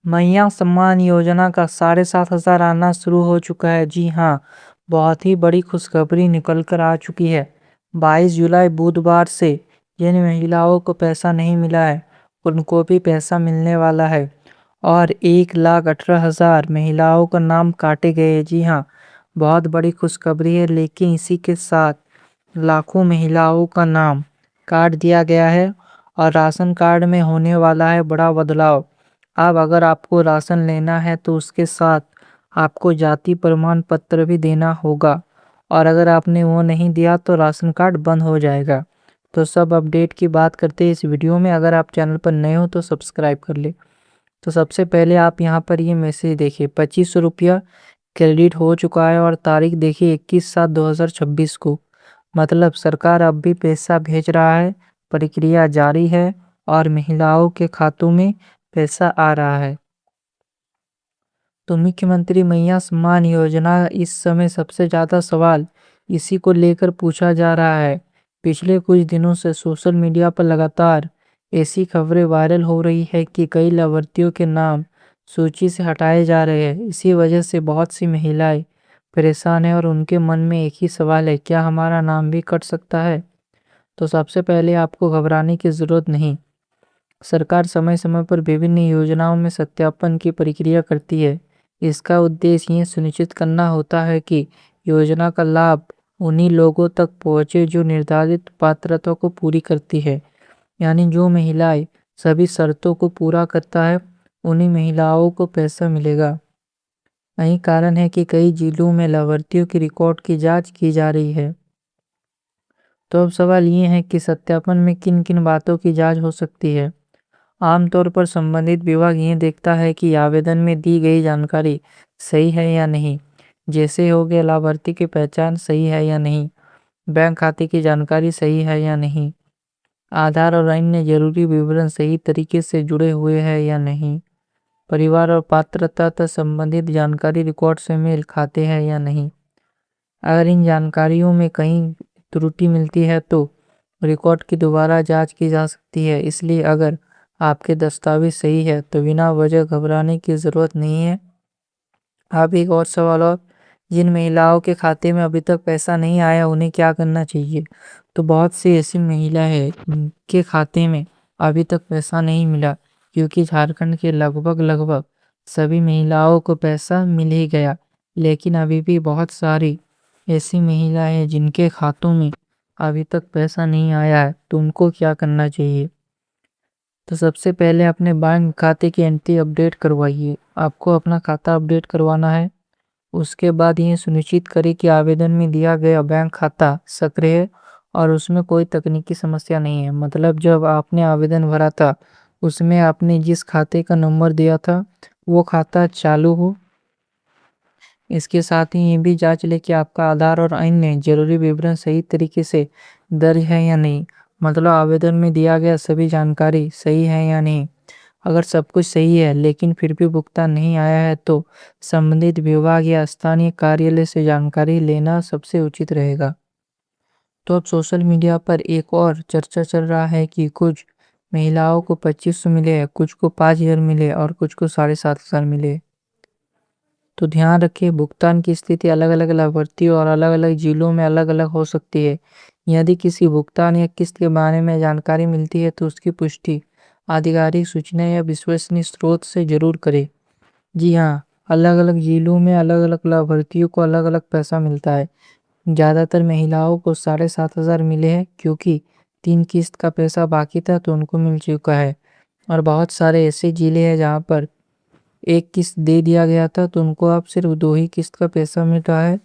मैया सम्मान योजना का 7,500 आना शुरू हो चुका है। जी हाँ, बहुत ही बड़ी खुशखबरी निकल कर आ चुकी है। 22 जुलाई बुधवार से जिन महिलाओं को पैसा नहीं मिला है उनको भी पैसा मिलने वाला है और 1,18,000 महिलाओं का नाम काटे गए हैं। जी हाँ, बहुत बड़ी खुशखबरी है, लेकिन इसी के साथ लाखों महिलाओं का नाम काट दिया गया है और राशन कार्ड में होने वाला है बड़ा बदलाव। अब अगर आपको राशन लेना है तो उसके साथ आपको जाति प्रमाण पत्र भी देना होगा और अगर आपने वो नहीं दिया तो राशन कार्ड बंद हो जाएगा। तो सब अपडेट की बात करते हैं इस वीडियो में। अगर आप चैनल पर नए हो तो सब्सक्राइब कर ले। तो सबसे पहले आप यहाँ पर ये मैसेज देखिए, 2500 रुपया क्रेडिट हो चुका है और तारीख देखिए 21/7/2026 को। मतलब सरकार अब भी पैसा भेज रहा है, प्रक्रिया जारी है और महिलाओं के खातों में पैसा आ रहा है। तो मुख्यमंत्री मैया सम्मान योजना इस समय सबसे ज़्यादा सवाल इसी को लेकर पूछा जा रहा है। पिछले कुछ दिनों से सोशल मीडिया पर लगातार ऐसी खबरें वायरल हो रही है कि कई लाभार्थियों के नाम सूची से हटाए जा रहे हैं। इसी वजह से बहुत सी महिलाएं परेशान हैं और उनके मन में एक ही सवाल है, क्या हमारा नाम भी कट सकता है? तो सबसे पहले आपको घबराने की ज़रूरत नहीं। सरकार समय समय पर विभिन्न योजनाओं में सत्यापन की प्रक्रिया करती है। इसका उद्देश्य ये सुनिश्चित करना होता है कि योजना का लाभ उन्हीं लोगों तक पहुंचे जो निर्धारित पात्रता को पूरी करती है। यानी जो महिलाएं सभी शर्तों को पूरा करता है उन्हीं महिलाओं को पैसा मिलेगा। यही कारण है कि कई जिलों में लाभार्थियों की रिकॉर्ड की जांच की जा रही है। तो अब सवाल ये है कि सत्यापन में किन किन बातों की जांच हो सकती है। आमतौर पर संबंधित विभाग ये देखता है कि आवेदन में दी गई जानकारी सही है या नहीं। जैसे हो गया लाभार्थी की पहचान सही है या नहीं, बैंक खाते की जानकारी सही है या नहीं, आधार और अन्य जरूरी विवरण सही तरीके से जुड़े हुए हैं या नहीं, परिवार और पात्रता तक संबंधित जानकारी रिकॉर्ड से मेल खाते हैं या नहीं। अगर इन जानकारियों में कहीं त्रुटि मिलती है तो रिकॉर्ड की दोबारा जांच की जा सकती है। इसलिए अगर आपके दस्तावेज सही है तो बिना वजह घबराने की ज़रूरत नहीं है। अब एक और सवाल, और जिन महिलाओं के खाते में अभी तक पैसा नहीं आया उन्हें क्या करना चाहिए? तो बहुत सी ऐसी महिला है जिनके खाते में अभी तक पैसा नहीं मिला, क्योंकि झारखंड के लगभग लगभग सभी महिलाओं को पैसा मिल ही गया, लेकिन अभी भी बहुत सारी ऐसी महिलाएं हैं जिनके खातों में अभी तक पैसा नहीं आया है। तो उनको क्या करना चाहिए? तो सबसे पहले अपने बैंक खाते की एंट्री अपडेट करवाइए। आपको अपना खाता अपडेट करवाना है। उसके बाद ये सुनिश्चित करें कि आवेदन में दिया गया बैंक खाता सक्रिय है और उसमें कोई तकनीकी समस्या नहीं है। मतलब जब आपने आवेदन भरा था उसमें आपने जिस खाते का नंबर दिया था वो खाता चालू हो। इसके साथ ही ये भी जांच लें कि आपका आधार और अन्य जरूरी विवरण सही तरीके से दर्ज है या नहीं। मतलब आवेदन में दिया गया सभी जानकारी सही है या नहीं। अगर सब कुछ सही है लेकिन फिर भी भुगतान नहीं आया है तो संबंधित विभाग या स्थानीय कार्यालय से जानकारी लेना सबसे उचित रहेगा। तो अब सोशल मीडिया पर एक और चर्चा चल रहा है कि कुछ महिलाओं को 2500 मिले, कुछ को 5000 मिले और कुछ को 7500 मिले। तो ध्यान रखिए, भुगतान की स्थिति अलग अलग लाभार्थियों और अलग अलग जिलों में अलग अलग हो सकती है। यदि किसी भुगतान या किस्त के बारे में जानकारी मिलती है तो उसकी पुष्टि आधिकारिक सूचना या विश्वसनीय स्रोत से जरूर करें। जी हाँ, अलग अलग जिलों में अलग अलग लाभार्थियों को अलग अलग पैसा मिलता है। ज़्यादातर महिलाओं को 7,500 मिले हैं, क्योंकि 3 किस्त का पैसा बाकी था तो उनको मिल चुका है। और बहुत सारे ऐसे जिले हैं जहाँ पर एक किस्त दे दिया गया था तो उनको अब सिर्फ 2 ही किस्त का पैसा मिल रहा है।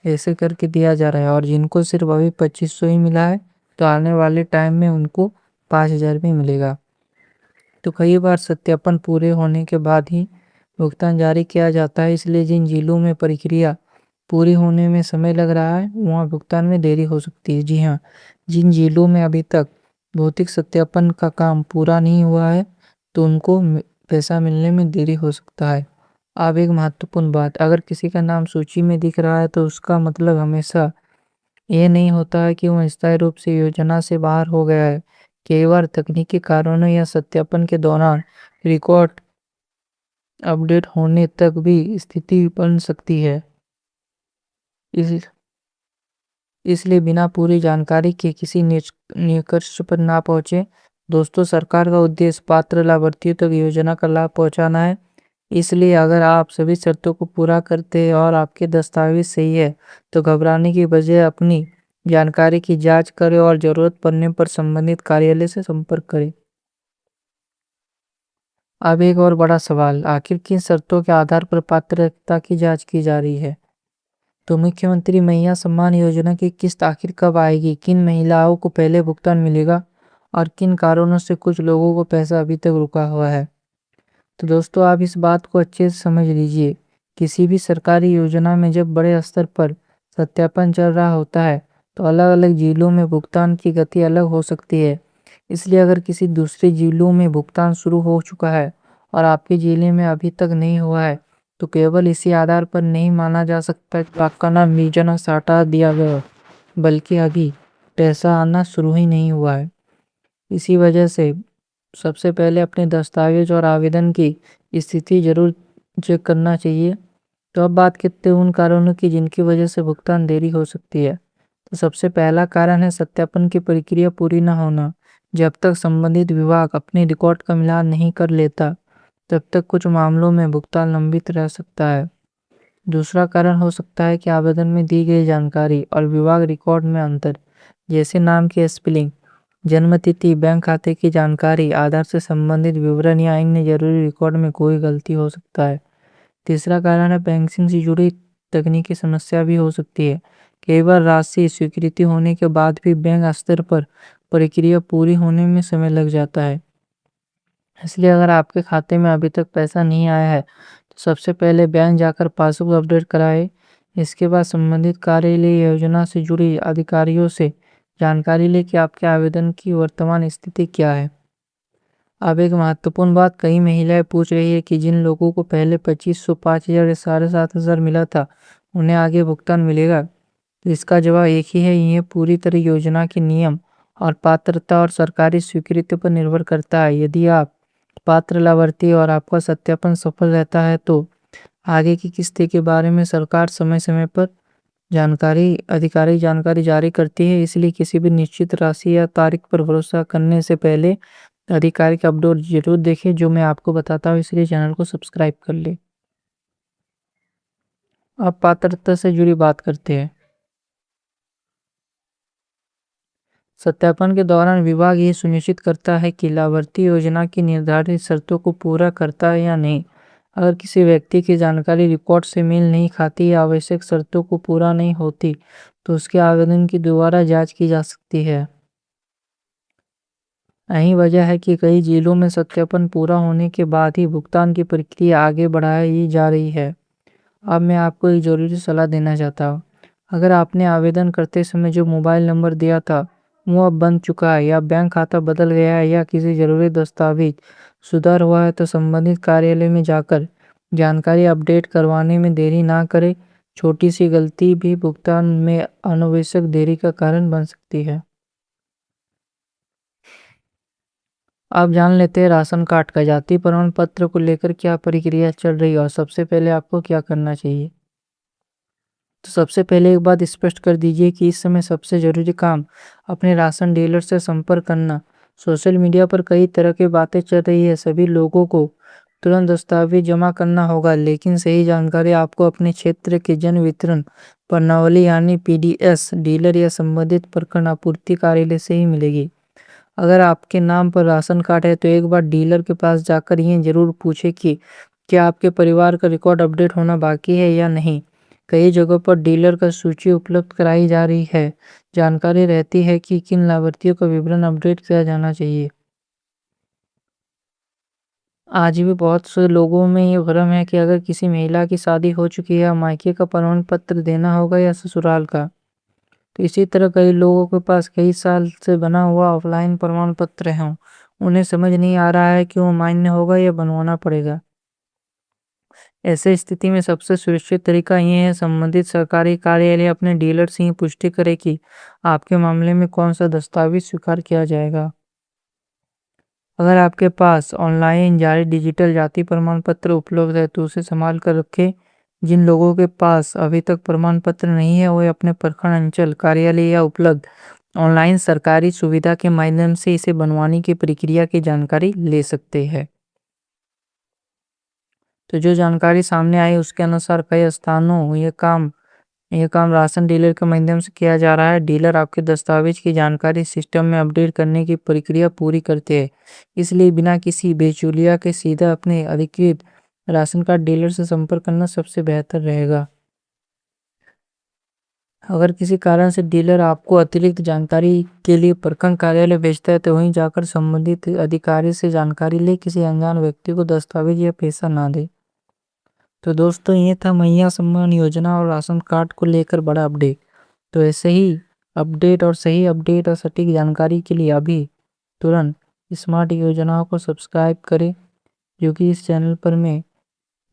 ऐसे करके दिया जा रहा है और जिनको सिर्फ अभी 2500 ही मिला है तो आने वाले टाइम में उनको 5000 भी मिलेगा। तो कई बार सत्यापन पूरे होने के बाद ही भुगतान जारी किया जाता है, इसलिए जिन जिलों में प्रक्रिया पूरी होने में समय लग रहा है वहाँ भुगतान में देरी हो सकती है। जी हाँ, जिन जिलों में अभी तक भौतिक सत्यापन का काम पूरा नहीं हुआ है तो उनको पैसा मिलने में देरी हो सकता है। अब एक महत्वपूर्ण बात, अगर किसी का नाम सूची में दिख रहा है तो उसका मतलब हमेशा ये नहीं होता है कि वह स्थायी रूप से योजना से बाहर हो गया है। कई बार तकनीकी कारणों या सत्यापन के दौरान रिकॉर्ड अपडेट होने तक भी स्थिति बन सकती है। इस इसलिए बिना पूरी जानकारी के किसी निष्कर्ष पर ना पहुंचे। दोस्तों, सरकार का उद्देश्य पात्र लाभार्थियों तक योजना का लाभ पहुंचाना है। इसलिए अगर आप सभी शर्तों को पूरा करते हैं और आपके दस्तावेज सही है, तो घबराने की बजाय अपनी जानकारी की जांच करें और जरूरत पड़ने पर संबंधित कार्यालय से संपर्क करें। अब एक और बड़ा सवाल, आखिर किन शर्तों के आधार पर पात्रता की जांच की जा रही है? तो मुख्यमंत्री महिला सम्मान योजना की किस्त आखिर कब आएगी, किन महिलाओं को पहले भुगतान मिलेगा और किन कारणों से कुछ लोगों को पैसा अभी तक रुका हुआ है? तो दोस्तों, आप इस बात को अच्छे से समझ लीजिए। किसी भी सरकारी योजना में जब बड़े स्तर पर सत्यापन चल रहा होता है, तो अलग अलग जिलों में भुगतान की गति अलग हो सकती है। इसलिए अगर किसी दूसरे जिलों में भुगतान शुरू हो चुका है और आपके जिले में अभी तक नहीं हुआ है, तो केवल इसी आधार पर नहीं माना जा सकता कि आपका नाम योजना से हटा दिया गया, बल्कि अभी पैसा आना शुरू ही नहीं हुआ है। इसी वजह से सबसे पहले अपने दस्तावेज और आवेदन की स्थिति जरूर चेक करना चाहिए। तो अब बात करते हैं उन कारणों की जिनकी वजह से भुगतान देरी हो सकती है। तो सबसे पहला कारण है सत्यापन की प्रक्रिया पूरी न होना। जब तक संबंधित विभाग अपने रिकॉर्ड का मिलान नहीं कर लेता, तब तक कुछ मामलों में भुगतान लंबित रह सकता है। दूसरा कारण हो सकता है कि आवेदन में दी गई जानकारी और विभाग रिकॉर्ड में अंतर, जैसे नाम की स्पेलिंग, जन्म तिथि, बैंक खाते की जानकारी, आधार से संबंधित विवरण या अन्य जरूरी रिकॉर्ड में कोई गलती हो सकता है। तीसरा कारण है बैंकिंग से जुड़ी तकनीकी समस्या भी हो सकती है। कई बार राशि स्वीकृति होने के बाद भी बैंक स्तर पर प्रक्रिया पूरी होने में समय लग जाता है। इसलिए अगर आपके खाते में अभी तक पैसा नहीं आया है, तो सबसे पहले बैंक जाकर पासबुक अपडेट कराएं। इसके बाद संबंधित कार्यालय योजना से जुड़ी अधिकारियों से जानकारी लें कि आपके आवेदन की वर्तमान स्थिति क्या है। अब एक महत्वपूर्ण बात, कई महिलाएं पूछ रही है कि जिन लोगों को पहले 2500, 5000 या 7500 मिला था, उन्हें आगे भुगतान मिलेगा? तो इसका जवाब एक ही है, यह पूरी तरह योजना के नियम और पात्रता और सरकारी स्वीकृति पर निर्भर करता है। यदि आप पात्र लाभार्थी और आपका सत्यापन सफल रहता है, तो आगे की किस्तें के बारे में सरकार समय समय पर आधिकारिक जानकारी जारी करती है। इसलिए किसी भी निश्चित राशि या तारीख पर भरोसा करने से पहले आधिकारिक अपडेट जरूर देखें, जो मैं आपको बताता हूँ। इसलिए चैनल को सब्सक्राइब कर ले। अब पात्रता से जुड़ी बात करते हैं। सत्यापन के दौरान विभाग ये सुनिश्चित करता है कि लाभार्थी योजना की निर्धारित शर्तों को पूरा करता है या नहीं। अगर किसी व्यक्ति की जानकारी रिकॉर्ड से मेल नहीं खाती या आवश्यक शर्तों को पूरा नहीं होती, तो उसके आवेदन की दोबारा जांच की जा सकती है। यही वजह है कि कई जिलों में सत्यापन पूरा होने के बाद ही भुगतान की प्रक्रिया आगे बढ़ाई जा रही है। अब मैं आपको एक ज़रूरी सलाह देना चाहता हूँ। अगर आपने आवेदन करते समय जो मोबाइल नंबर दिया था, वो अब बन चुका है या बैंक खाता बदल गया है या किसी ज़रूरी दस्तावेज सुधार हुआ है, तो संबंधित कार्यालय में जाकर जानकारी अपडेट करवाने में देरी ना करें। छोटी सी गलती भी भुगतान में अनावश्यक देरी का कारण बन सकती है। अब जान लेते हैं राशन कार्ड का जाति प्रमाण पत्र को लेकर क्या प्रक्रिया चल रही है और सबसे पहले आपको क्या करना चाहिए। तो सबसे पहले एक बात स्पष्ट कर दीजिए कि इस समय सबसे जरूरी काम अपने राशन डीलर से संपर्क करना। सोशल मीडिया पर कई तरह की बातें चल रही है, सभी लोगों को तुरंत दस्तावेज जमा करना होगा, लेकिन सही जानकारी आपको अपने क्षेत्र के जन वितरण प्रणाली यानी पीडीएस डीलर या संबंधित प्रखंड आपूर्ति कार्यालय से ही मिलेगी। अगर आपके नाम पर राशन कार्ड है, तो एक बार डीलर के पास जाकर ये जरूर पूछे कि क्या आपके परिवार का रिकॉर्ड अपडेट होना बाकी है या नहीं। कई जगहों पर डीलर का सूची उपलब्ध कराई जा रही है, जानकारी रहती है कि किन लाभार्थियों का विवरण अपडेट किया जाना चाहिए। आज भी बहुत से लोगों में ये भ्रम है कि अगर किसी महिला की शादी हो चुकी है, मायके का प्रमाण पत्र देना होगा या ससुराल का। तो इसी तरह कई लोगों के पास कई साल से बना हुआ ऑफलाइन प्रमाण पत्र है, उन्हें समझ नहीं आ रहा है कि वो मान्य होगा या बनवाना पड़ेगा। ऐसे स्थिति में सबसे सुरक्षित तरीका ये है, संबंधित सरकारी कार्यालय अपने डीलर से ही पुष्टि करे कि आपके मामले में कौन सा दस्तावेज स्वीकार किया जाएगा। अगर आपके पास ऑनलाइन जारी डिजिटल जाति प्रमाण पत्र उपलब्ध है तो उसे संभाल कर रखें। जिन लोगों के पास अभी तक प्रमाण पत्र नहीं है वे अपने प्रखंड अंचल कार्यालय या उपलब्ध ऑनलाइन सरकारी सुविधा के माध्यम से इसे बनवाने की प्रक्रिया की जानकारी ले सकते हैं। तो जो जानकारी सामने आई उसके अनुसार कई स्थानों यह काम राशन डीलर के माध्यम से किया जा रहा है। डीलर आपके दस्तावेज की जानकारी सिस्टम में अपडेट करने की प्रक्रिया पूरी करते हैं। इसलिए बिना किसी बेचौलिया के सीधा अपने अधिकृत राशन कार्ड डीलर से संपर्क करना सबसे बेहतर रहेगा। अगर किसी कारण से डीलर आपको अतिरिक्त जानकारी के लिए प्रखंड कार्यालय भेजता है तो वहीं जाकर संबंधित अधिकारी से जानकारी ले, किसी अनजान व्यक्ति को दस्तावेज या पैसा ना दे। तो दोस्तों ये था मैया सम्मान योजना और राशन कार्ड को लेकर बड़ा अपडेट। तो ऐसे ही सही अपडेट और सटीक जानकारी के लिए अभी तुरंत स्मार्ट योजनाओं को सब्सक्राइब करें, जो कि इस चैनल पर मैं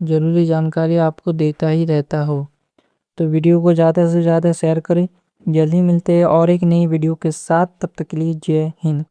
ज़रूरी जानकारी आपको देता ही रहता हो। तो वीडियो को ज़्यादा से ज़्यादा शेयर करें। जल्दी मिलते हैं और एक नई वीडियो के साथ, तब तक के लिए जय हिंद।